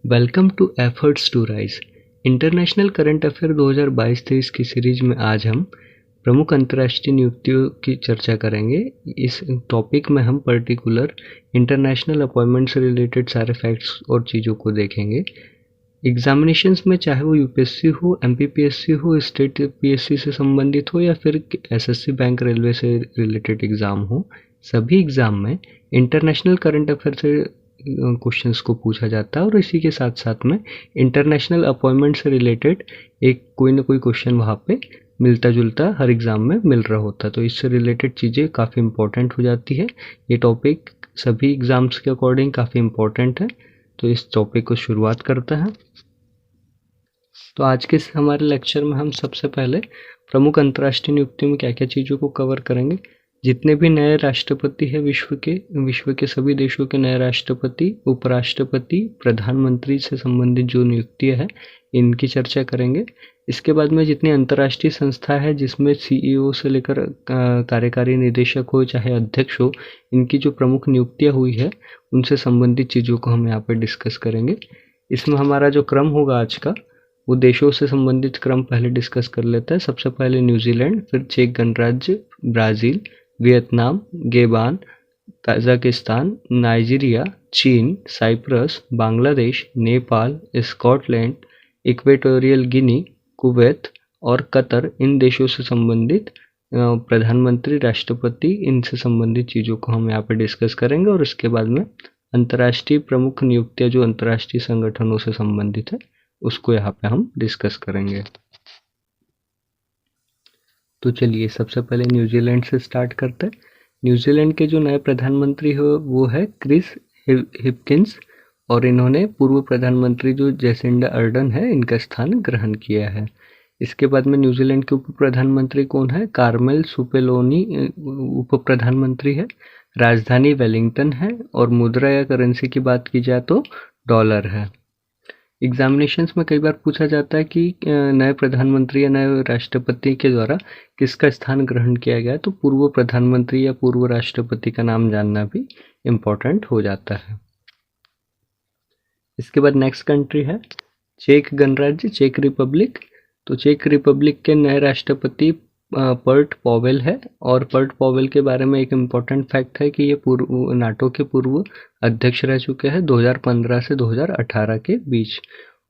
Welcome to efforts to rise. International current affair 2022-23 की series में आज हम प्रमुख अंतर्राष्ट्रीय नियुक्तियों की चर्चा करेंगे। इस टॉपिक में हम पर्टिकुलर इंटरनेशनल अपॉइंटमेंट से रिलेटेड सारे फैक्ट्स और चीज़ों को देखेंगे। एग्जामिनेशंस में चाहे वो यूपीएससी हो, एमपीपीएससी हो, स्टेट पीएससी से संबंधित हो या फिर एसएससी बैंक रेलवे से रिलेटेड एग्ज़ाम हो, सभी एग्ज़ाम में इंटरनेशनल करंट अफेयर से क्वेश्चंस को पूछा जाता है और इसी के साथ साथ में इंटरनेशनल अपॉइंटमेंट से रिलेटेड एक कोई ना कोई क्वेश्चन वहाँ पे मिलता जुलता हर एग्ज़ाम में मिल रहा होता है। तो इससे रिलेटेड चीज़ें काफ़ी इंपॉर्टेंट हो जाती है। ये टॉपिक सभी एग्ज़ाम्स के अकॉर्डिंग काफ़ी इंपॉर्टेंट है। तो इस टॉपिक को शुरुआत करते हैं। तो आज के हमारे लेक्चर में हम सबसे पहले प्रमुख अंतर्राष्ट्रीय नियुक्तियों में क्या क्या चीज़ों को कवर करेंगे। जितने भी नए राष्ट्रपति हैं विश्व के सभी देशों के नए राष्ट्रपति, उपराष्ट्रपति, प्रधानमंत्री से संबंधित जो नियुक्तियां हैं इनकी चर्चा करेंगे। इसके बाद में जितनी अंतर्राष्ट्रीय संस्था है जिसमें सीईओ से लेकर कार्यकारी निदेशक हो चाहे अध्यक्ष हो, इनकी जो प्रमुख नियुक्तियां हुई है उनसे संबंधित चीज़ों को हम यहाँ पर डिस्कस करेंगे। इसमें हमारा जो क्रम होगा आज का वो देशों से संबंधित क्रम पहले डिस्कस कर लेता है। सबसे पहले न्यूजीलैंड, फिर चेक गणराज्य, Brazil, Vietnam, Gabon, Tajikistan, Nigeria, चीन, Cyprus, Bangladesh, Nepal, Scotland, Equatorial Guinea, Kuwait और कतर। इन देशों से संबंधित प्रधानमंत्री, राष्ट्रपति, इनसे संबंधित चीज़ों को हम यहाँ पे डिस्कस करेंगे और इसके बाद में अंतर्राष्ट्रीय प्रमुख नियुक्तियाँ जो अंतर्राष्ट्रीय संगठनों से संबंधित है उसको यहाँ पे हम डिस्कस करेंगे। तो चलिए सबसे पहले न्यूजीलैंड से स्टार्ट करते हैं। न्यूजीलैंड के जो नए प्रधानमंत्री हो वो है क्रिस हिपकिंस और इन्होंने पूर्व प्रधानमंत्री जो जेसिंडा अर्डन है इनका स्थान ग्रहण किया है। इसके बाद में न्यूजीलैंड के उप प्रधानमंत्री कौन है? कार्मेल सुपेलोनी उप प्रधानमंत्री है। राजधानी वेलिंगटन है और मुद्रा या करेंसी की बात की जाए तो डॉलर है। एग्जामिनेशंस में कई बार पूछा जाता है कि नए प्रधानमंत्री या नए राष्ट्रपति के द्वारा किसका स्थान ग्रहण किया गया, तो पूर्व प्रधानमंत्री या पूर्व राष्ट्रपति का नाम जानना भी इम्पोर्टेंट हो जाता है। इसके बाद नेक्स्ट कंट्री है चेक गणराज्य, चेक रिपब्लिक। तो चेक रिपब्लिक के नए राष्ट्रपति पर्ट पॉवेल है और पर्ट पॉवेल के बारे में एक इम्पॉर्टेंट फैक्ट है कि ये नाटो के पूर्व अध्यक्ष रह चुके हैं 2015 से 2018 के बीच।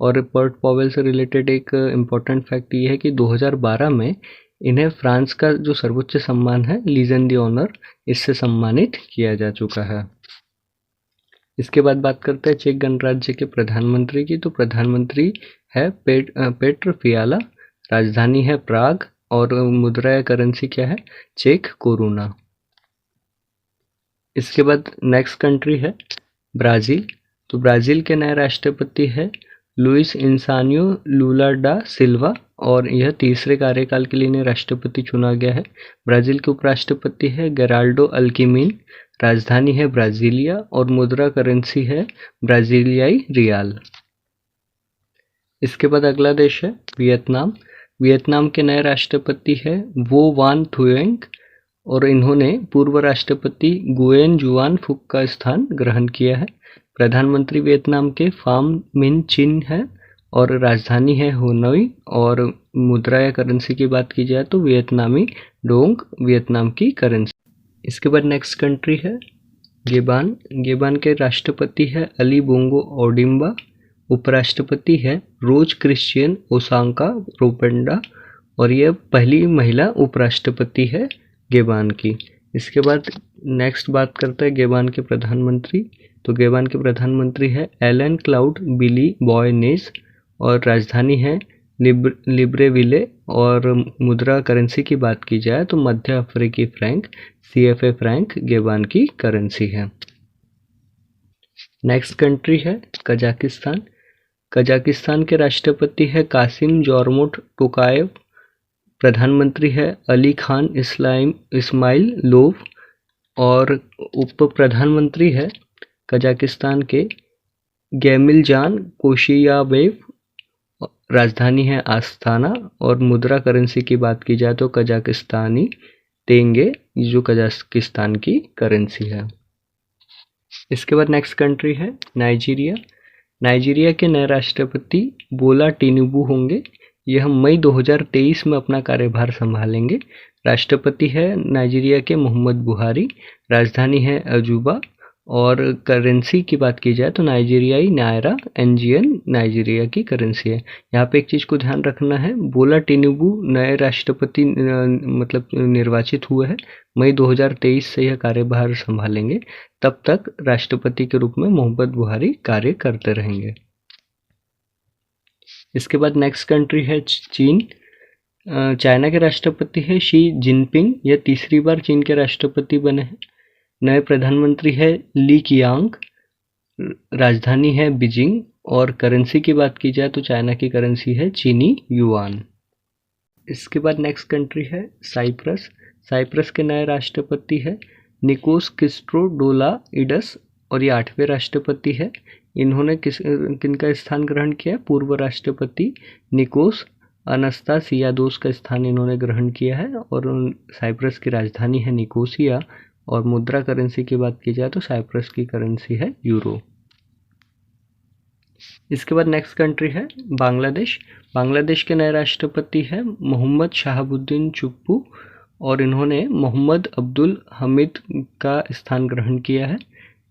और पर्ट पॉवेल से रिलेटेड एक इम्पॉर्टेंट फैक्ट ये है कि 2012 में इन्हें फ्रांस का जो सर्वोच्च सम्मान है लीजन डी ऑनर, इससे सम्मानित किया जा चुका है। इसके बाद बात करते हैं चेक गणराज्य के प्रधानमंत्री की। तो प्रधानमंत्री है पेट्र फियाला, राजधानी है प्राग और मुद्रा या करेंसी क्या है? चेक कोरोना। इसके बाद नेक्स्ट कंट्री है ब्राज़ील। तो ब्राज़ील के नए राष्ट्रपति है लुइस इनसानियो लूला डा सिल्वा और यह तीसरे कार्यकाल के लिए इन्हें राष्ट्रपति चुना गया है। ब्राज़ील के उपराष्ट्रपति है गेराल्डो अल्किमिन, राजधानी है ब्राज़ीलिया और मुद्रा करेंसी है ब्राज़ीलियाई रियाल। इसके बाद अगला देश है वियतनाम। वियतनाम के नए राष्ट्रपति है वो वान थुएंग और इन्होंने पूर्व राष्ट्रपति गुएन जुआन फुक का स्थान ग्रहण किया है। प्रधानमंत्री वियतनाम के फाम मिन चिन है और राजधानी है होनोई और मुद्रा या करेंसी की बात की जाए तो वियतनामी डोंग वियतनाम की करेंसी। इसके बाद नेक्स्ट कंट्री है गेबान। गेबान के राष्ट्रपति है अली बोंगो ओडिम्बा, उपराष्ट्रपति है रोज क्रिश्चियन ओसांका रोपेंडा और यह पहली महिला उपराष्ट्रपति है गेबान की। इसके बाद नेक्स्ट बात करते हैं गेबान के प्रधानमंत्री। तो गेबान के प्रधानमंत्री है एलन क्लाउड बिली बॉयनेस और राजधानी है लिब्रेविले और मुद्रा करेंसी की बात की जाए तो मध्य अफ्रीकी फ्रैंक CFA फ्रैंक गेबान की करेंसी है। नेक्स्ट कंट्री है कजाकिस्तान। कजाकिस्तान के राष्ट्रपति है कासिम जोर्मोट टोकायव, प्रधानमंत्री है अली खान इस्माइल लोव और उप प्रधानमंत्री है कजाकिस्तान के गैमिलजान कोशियाबेव, राजधानी है आस्थाना और मुद्रा करेंसी की बात की जाए तो कजाकिस्तानी तेंगे जो कजाकिस्तान की करेंसी है। इसके बाद नेक्स्ट कंट्री है नाइजीरिया। नाइजीरिया के नए राष्ट्रपति बोला टिनुबू होंगे। यह मई 2023 में अपना कार्यभार संभालेंगे। राष्ट्रपति है नाइजीरिया के मोहम्मद बुहारी। राजधानी है अजूबा। और करेंसी की बात की जाए तो नाइजीरियाई नायरा एनजीएन नाइजीरिया की करेंसी है। यहाँ पे एक चीज़ को ध्यान रखना है, बोला टिनुबू नए राष्ट्रपति मतलब निर्वाचित हुए हैं। मई 2023 से यह कार्यभार संभालेंगे। तब तक राष्ट्रपति के रूप में मोहम्मद बुहारी कार्य करते रहेंगे। इसके बाद नेक्स्ट कंट्री है चीन। चाइना के राष्ट्रपति है शी जिनपिंग। यह तीसरी बार चीन के राष्ट्रपति बने हैं। नए प्रधानमंत्री है ली कियांग। राजधानी है बीजिंग। और करेंसी की बात की जाए तो चाइना की करेंसी है चीनी युआन। इसके बाद नेक्स्ट कंट्री है साइप्रस। साइप्रस के नए राष्ट्रपति है निकोस क्रिस्टोडोलाइडस और ये 8वें राष्ट्रपति है। इन्होंने किनका स्थान ग्रहण किया? पूर्व राष्ट्रपति निकोस अनस्तासियादोस का स्थान इन्होंने ग्रहण किया है। और साइप्रस की राजधानी है निकोसिया। और मुद्रा करेंसी की बात की जाए तो साइप्रस की करेंसी है यूरो। इसके बाद नेक्स्ट कंट्री है बांग्लादेश। बांग्लादेश के नए राष्ट्रपति है मोहम्मद शाहबुद्दीन चुप्पू और इन्होंने मोहम्मद अब्दुल हमीद का स्थान ग्रहण किया है।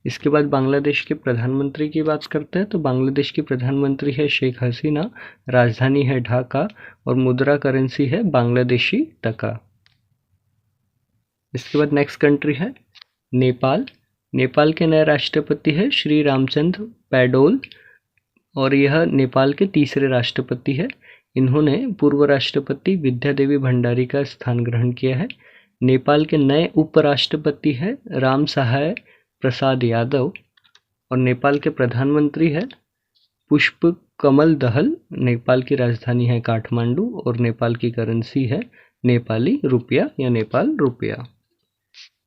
इसके बाद बांग्लादेश के प्रधानमंत्री की बात करते हैं तो बांग्लादेश की प्रधानमंत्री है शेख हसीना। राजधानी है ढाका और मुद्रा करेंसी है बांग्लादेशी टका। इसके बाद नेक्स्ट कंट्री है नेपाल। नेपाल के नए राष्ट्रपति है श्री रामचंद्र पैडोल और यह नेपाल के तीसरे राष्ट्रपति है। इन्होंने पूर्व राष्ट्रपति विद्यादेवी भंडारी का स्थान ग्रहण किया है। नेपाल के नए उपराष्ट्रपति है राम सहाय प्रसाद यादव और नेपाल के प्रधानमंत्री है पुष्प कमल दहल। नेपाल की राजधानी है काठमांडू और नेपाल की करेंसी है नेपाली रुपया या नेपाल रुपया।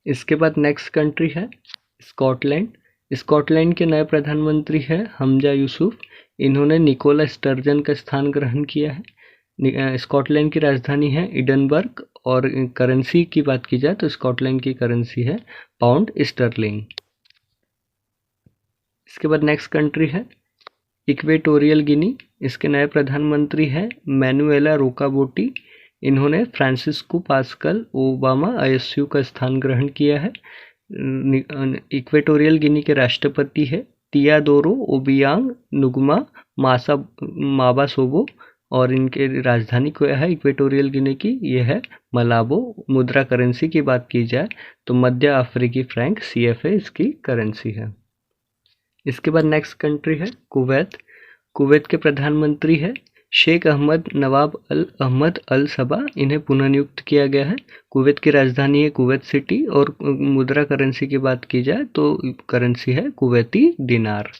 इसके बाद नेक्स्ट कंट्री है स्कॉटलैंड। स्कॉटलैंड के नए प्रधानमंत्री है हमजा यूसुफ। इन्होंने निकोला स्टर्जन का स्थान ग्रहण किया है। स्कॉटलैंड की राजधानी है एडिनबर्ग और करेंसी की बात की जाए तो स्कॉटलैंड की करेंसी है पाउंड स्टर्लिंग। इसके बाद नेक्स्ट कंट्री है इक्वेटोरियल गिनी। इसके नए प्रधानमंत्री है मैनुएला रोकाबोटी। इन्होंने फ्रांसिस्को पास्कल ओबामा आईएसयू का स्थान ग्रहण किया है। इक्वेटोरियल गिनी के राष्ट्रपति है तियादोरो ओबियांग नुगमा माबासोबो और इनके राजधानी को है इक्वेटोरियल गिनी की यह है मलाबो। मुद्रा करेंसी की बात की जाए तो मध्य अफ्रीकी फ्रैंक CFA इसकी करेंसी है। इसके बाद नेक्स्ट कंट्री है कुवैत। कुवैत के प्रधानमंत्री है शेख अहमद नवाब अल अहमद अल सबा। इन्हें पुनः नियुक्त किया गया है। कुवैत की राजधानी है कुवैत सिटी और मुद्रा करेंसी की बात की जाए तो करेंसी है कुवैती दिनार।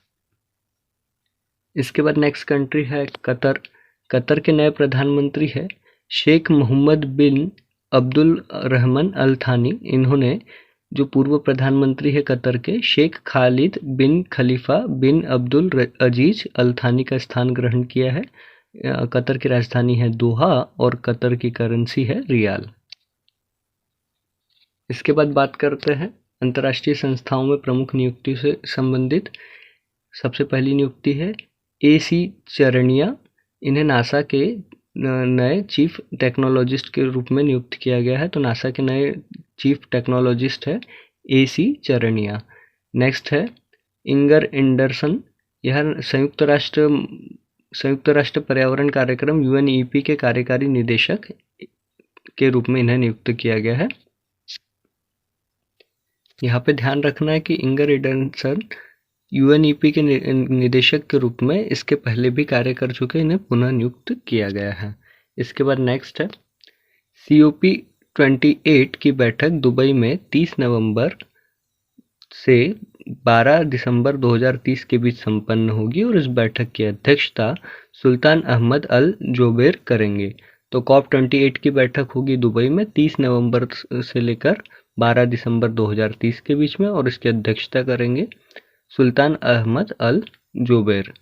इसके बाद नेक्स्ट कंट्री है कतर। कतर के नए प्रधानमंत्री है शेख मोहम्मद बिन अब्दुल रहमान अल थानी। इन्होंने जो पूर्व प्रधानमंत्री है कतर के शेख खालिद बिन खलीफा बिन अब्दुल अजीज अल थानी का स्थान ग्रहण किया है। कतर की राजधानी है दोहा और कतर की करेंसी है रियाल। इसके बाद बात करते हैं अंतर्राष्ट्रीय संस्थाओं में प्रमुख नियुक्ति से संबंधित। सबसे पहली नियुक्ति है AC चरणिया। इन्हें नासा के नए चीफ टेक्नोलॉजिस्ट के रूप में नियुक्त किया गया है। तो नासा के नए चीफ टेक्नोलॉजिस्ट है AC चरणिया। नेक्स्ट है इंगर एंडरसन। यह संयुक्त राष्ट्र पर्यावरण कार्यक्रम UNEP के कार्यकारी निदेशक के रूप में इन्हें नियुक्त किया गया है। यहाँ पे ध्यान रखना है कि इंगर एंडरसन UNEP के निदेशक के रूप में इसके पहले भी कार्य कर चुके, इन्हें पुनः नियुक्त किया गया है। इसके बाद नेक्स्ट है COP28 की बैठक दुबई में 30 नवंबर से 12 दिसंबर 2030 के बीच संपन्न होगी और इस बैठक की अध्यक्षता सुल्तान अहमद अल जोबेर करेंगे। तो COP28 की बैठक होगी दुबई में 30 नवंबर से लेकर 12 दिसंबर 2030 के बीच में और इसकी अध्यक्षता करेंगे सुल्तान अहमद अल जोबेर।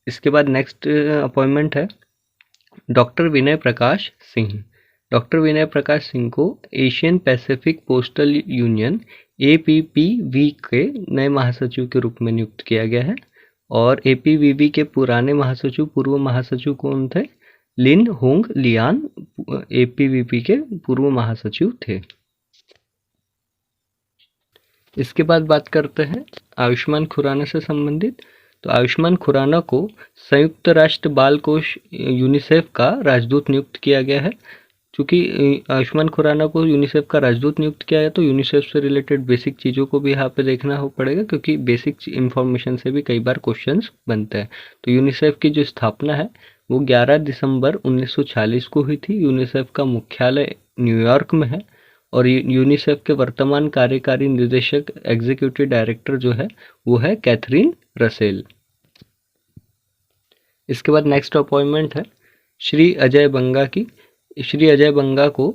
इसके बाद नेक्स्ट अपॉइंटमेंट है डॉक्टर विनय प्रकाश सिंह। डॉक्टर विनय प्रकाश सिंह को Asian Pacific postal union APPV के नए महासचिव के रूप में नियुक्त किया गया है। और एपीवीबी के पुराने महासचिव, पूर्व महासचिव कौन थे? लिन होंग लियान एपीवीपी के पूर्व महासचिव थे। इसके बाद बात करते हैं आयुष्मान खुराना से संबंधित। तो आयुष्मान खुराना को संयुक्त राष्ट्र बाल कोष यूनिसेफ का राजदूत नियुक्त किया गया है। चूंकि आयुष्मान खुराना को यूनिसेफ का राजदूत नियुक्त किया है तो यूनिसेफ से रिलेटेड बेसिक चीज़ों को भी यहाँ पे देखना हो पड़ेगा, क्योंकि बेसिक इन्फॉर्मेशन से भी कई बार क्वेश्चंस बनते हैं। तो यूनिसेफ की जो स्थापना है वो 11 दिसंबर 1946 को हुई थी। यूनिसेफ का मुख्यालय न्यूयॉर्क में है और यूनिसेफ के वर्तमान कार्यकारी निदेशक एग्जीक्यूटिव डायरेक्टर जो है वो है कैथरीन रसेल। इसके बाद नेक्स्ट अपॉइंटमेंट है श्री अजय बंगा की। श्री अजय बंगा को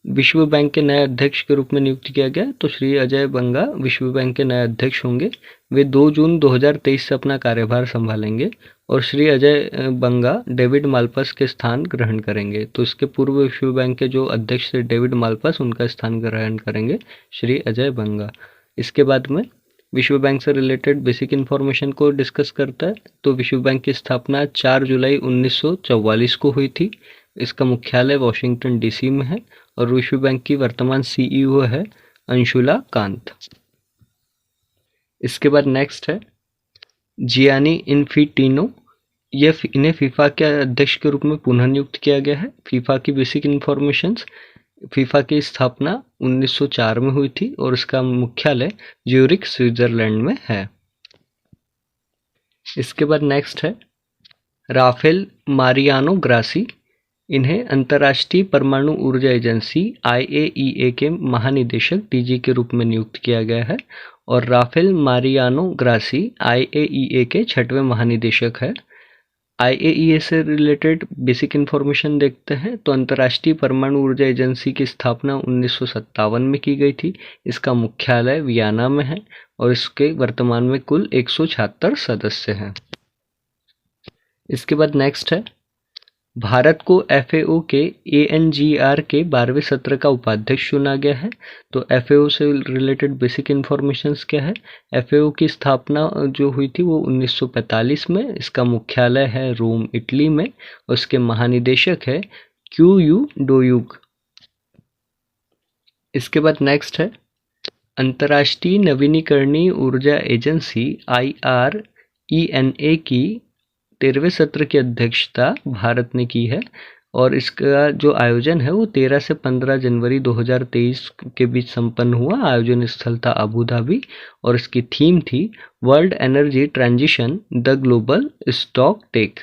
विश्व बैंक के नए अध्यक्ष के रूप में नियुक्त किया गया। तो श्री अजय बंगा विश्व बैंक के नए अध्यक्ष होंगे। वे 2 जून 2023 से अपना कार्यभार संभालेंगे और श्री अजय बंगा डेविड मालपस के स्थान ग्रहण करेंगे। तो इसके पूर्व विश्व बैंक के जो अध्यक्ष थे डेविड मालपस, उनका स्थान ग्रहण करेंगे श्री अजय बंगा। इसके बाद में विश्व बैंक से रिलेटेड बेसिक इन्फॉर्मेशन को डिस्कस करता है। तो विश्व बैंक की स्थापना 4 जुलाई 1944 को हुई थी। इसका मुख्यालय वॉशिंगटन डीसी में है और विश्व बैंक की वर्तमान सीईओ है अंशुला कांत। इसके बाद नेक्स्ट है जियानी इन्फिटिनो। इन्हें फीफा के अध्यक्ष के रूप में पुनः नियुक्त किया गया है। फीफा की बेसिक इन्फॉर्मेशंस, फीफा की स्थापना 1904 में हुई थी और इसका मुख्यालय ज्यूरिख स्विट्जरलैंड में है। इसके बाद नेक्स्ट है राफेल मारियानो ग्रासी। इन्हें अंतर्राष्ट्रीय परमाणु ऊर्जा एजेंसी IAEA के महानिदेशक DG के रूप में नियुक्त किया गया है और राफेल मारियानो ग्रासी IAEA के 6वें महानिदेशक है। IAEA से रिलेटेड बेसिक इन्फॉर्मेशन देखते हैं। तो अंतर्राष्ट्रीय परमाणु ऊर्जा एजेंसी की स्थापना 1957 में की गई थी। इसका मुख्यालय वियना में है और इसके वर्तमान में कुल 176 सदस्य हैं। इसके बाद नेक्स्ट है भारत को FAO के ANGR के 12वें सत्र का उपाध्यक्ष चुना गया है। तो FAO से रिलेटेड बेसिक इन्फॉर्मेशंस क्या है? FAO की स्थापना जो हुई थी वो 1945 में। इसका मुख्यालय है रोम, इटली में और इसके महानिदेशक है QU डोयुग। इसके बाद नेक्स्ट है अंतर्राष्ट्रीय नवीनीकरणीय ऊर्जा एजेंसी IRENA की 13वें सत्र की अध्यक्षता भारत ने की है और इसका जो आयोजन है वो 13 से 15 जनवरी 2023 के बीच संपन्न हुआ। आयोजन स्थल था अबू धाबी और इसकी थीम थी world energy transition the global stocktake.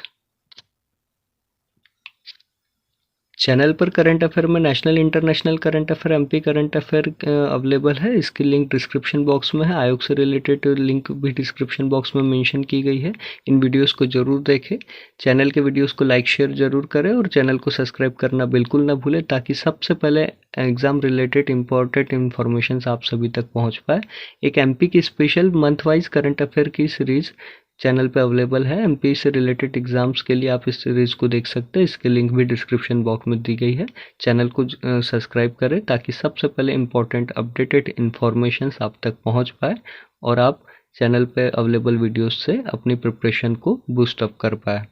Channel पर करंट अफेयर में national international current affair, MP current affair available है। इसकी लिंक डिस्क्रिप्शन बॉक्स में है। आयोग से रिलेटेड लिंक भी डिस्क्रिप्शन बॉक्स में मेंशन की गई है। इन वीडियोस को जरूर देखें। चैनल के वीडियोस को लाइक शेयर जरूर करें और चैनल को सब्सक्राइब करना बिल्कुल ना भूलें, ताकि सबसे पहले एग्जाम रिलेटेड इंपॉर्टेंट इन्फॉर्मेशन आप सभी तक पहुँच पाए। एक MP की special month wise current affair की सीरीज चैनल पे अवेलेबल है। MP से रिलेटेड एग्जाम्स के लिए आप इस सीरीज को देख सकते हैं। इसके लिंक भी डिस्क्रिप्शन बॉक्स में दी गई है। चैनल को सब्सक्राइब करें ताकि सबसे पहले इंपॉर्टेंट अपडेटेड इन्फॉर्मेशन आप तक पहुंच पाए और आप चैनल पे अवेलेबल वीडियोस से अपनी प्रिपरेशन को बूस्ट अप कर पाए।